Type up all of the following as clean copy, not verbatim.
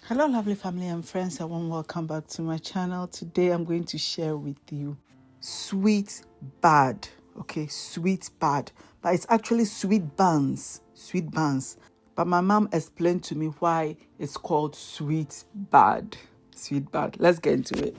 Hello lovely family and friends, and welcome back to my channel. Today I'm going to share with you sweet bad. Okay, sweet bad, but it's actually sweet buns. But my mom explained to me why it's called sweet bad. Let's get into it.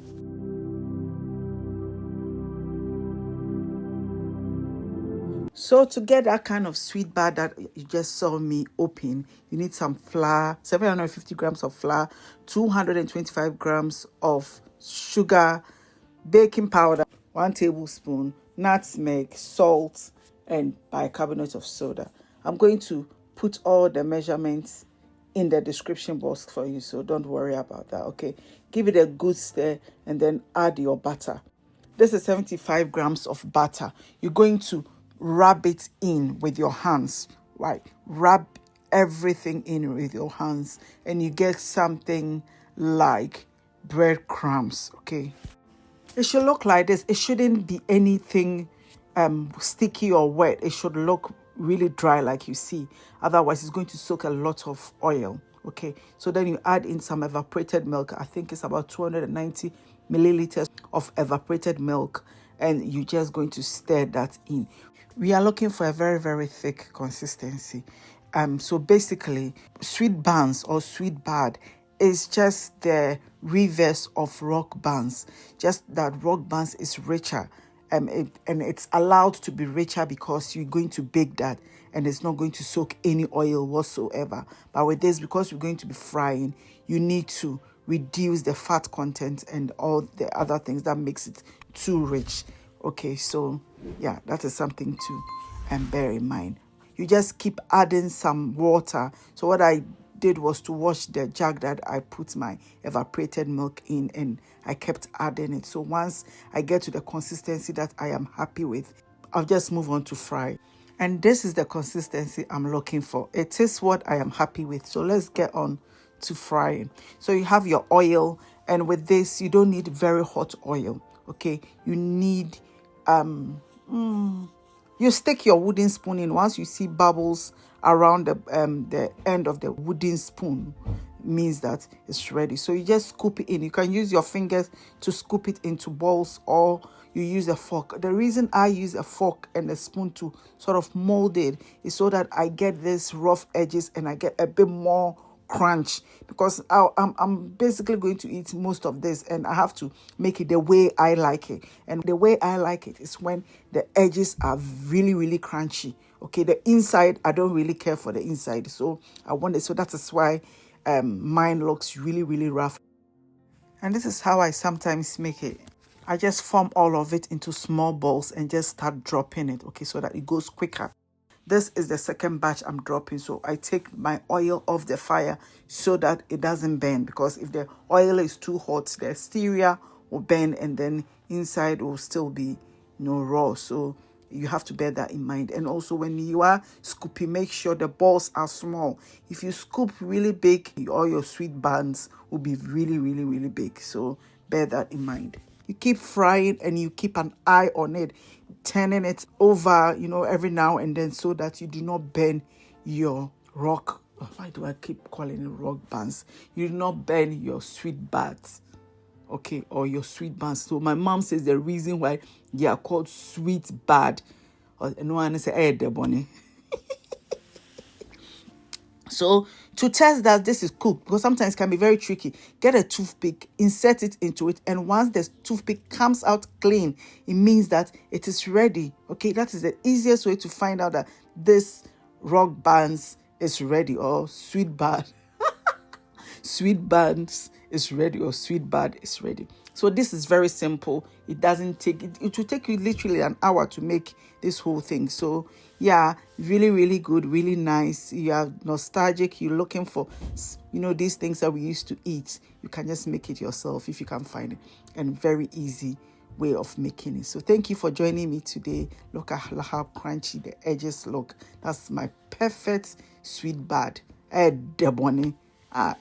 So to get that kind of sweet bar that you just saw me open, you need some flour, 750 grams of flour, 225 grams of sugar, baking powder, 1 tablespoon, nutmeg, salt, and bicarbonate of soda. I'm going to put all the measurements in the description box for you, so don't worry about that, okay? Give it a good stir and then add your butter. This is 75 grams of butter. You're going to rub it in with your hands, right? Rub everything in with your hands and you get something like breadcrumbs, okay? It should look like this. It shouldn't be anything sticky or wet. It should look really dry like you see. Otherwise, it's going to soak a lot of oil, okay? So then you add in some evaporated milk. I think it's about 290 milliliters of evaporated milk, and you're just going to stir that in. We are looking for a very, very thick consistency. So basically, sweet buns or sweet bad is just the reverse of rock buns. Just that rock buns is richer. And it's allowed to be richer because you're going to bake that and it's not going to soak any oil whatsoever. But with this, because you're going to be frying, you need to reduce the fat content and all the other things that makes it too rich. Okay, so yeah, that is something to bear in mind. You just keep adding some water. So what I did was to wash the jug that I put my evaporated milk in, and I kept adding it. So once I get to the consistency that I am happy with, I'll just move on to fry. And this is the consistency I'm looking for. It is what I am happy with. So let's get on to frying. So you have your oil, and with this, you don't need very hot oil. Okay, you need you stick your wooden spoon in. Once you see bubbles around the end of the wooden spoon, means that it's ready. So you just scoop it in. You can use your fingers to scoop it into balls, or you use a fork. The reason I use a fork and a spoon to sort of mold it is so that I get this rough edges and I get a bit more crunch, because I'm basically going to eat most of this and I have to make it the way I like it. And the way I like it is when the edges are really, really crunchy. Okay, the inside, I don't really care for the inside. So I want it. So that is why mine looks really, really rough. And this is how I sometimes make it. I just form all of it into small balls and just start dropping it, okay, so that it goes quicker. This is the second batch I'm dropping. So I take my oil off the fire so that it doesn't burn, because if the oil is too hot, the exterior will burn and then inside will still be raw. So you have to bear that in mind. And also when you are scooping, make sure the balls are small. If you scoop really big, all your sweet buns will be really, really, really big. So bear that in mind. You keep frying and you keep an eye on it, turning it over, every now and then, so that you do not burn your rock. Why do I keep calling it rock buns? You do not burn your sweet buds, okay, or your sweet buns. So my mom says the reason why they are called sweet bad, or no one say, hey, the bunny. So to test that this is cooked, because sometimes it can be very tricky, get a toothpick, insert it into it, and once the toothpick comes out clean, it means that it is ready. Okay, that is the easiest way to find out that this rock buns is ready, or sweet bad. Sweet buns is ready, or sweet bad is ready. So this is very simple. It doesn't take it will take you literally an hour to make this whole thing. So yeah, really, really good, really nice. You are nostalgic, you're looking for these things that we used to eat. You can just make it yourself if you can find it, and very easy way of making it. So thank you for joining me today. Look at how crunchy the edges look. That's my perfect sweet bad. Debony.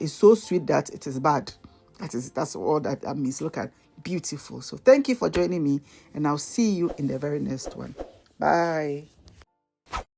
It's so sweet that it is bad. That's all that means. Look at beautiful. So thank you for joining me, and I'll see you in the very next one. Bye.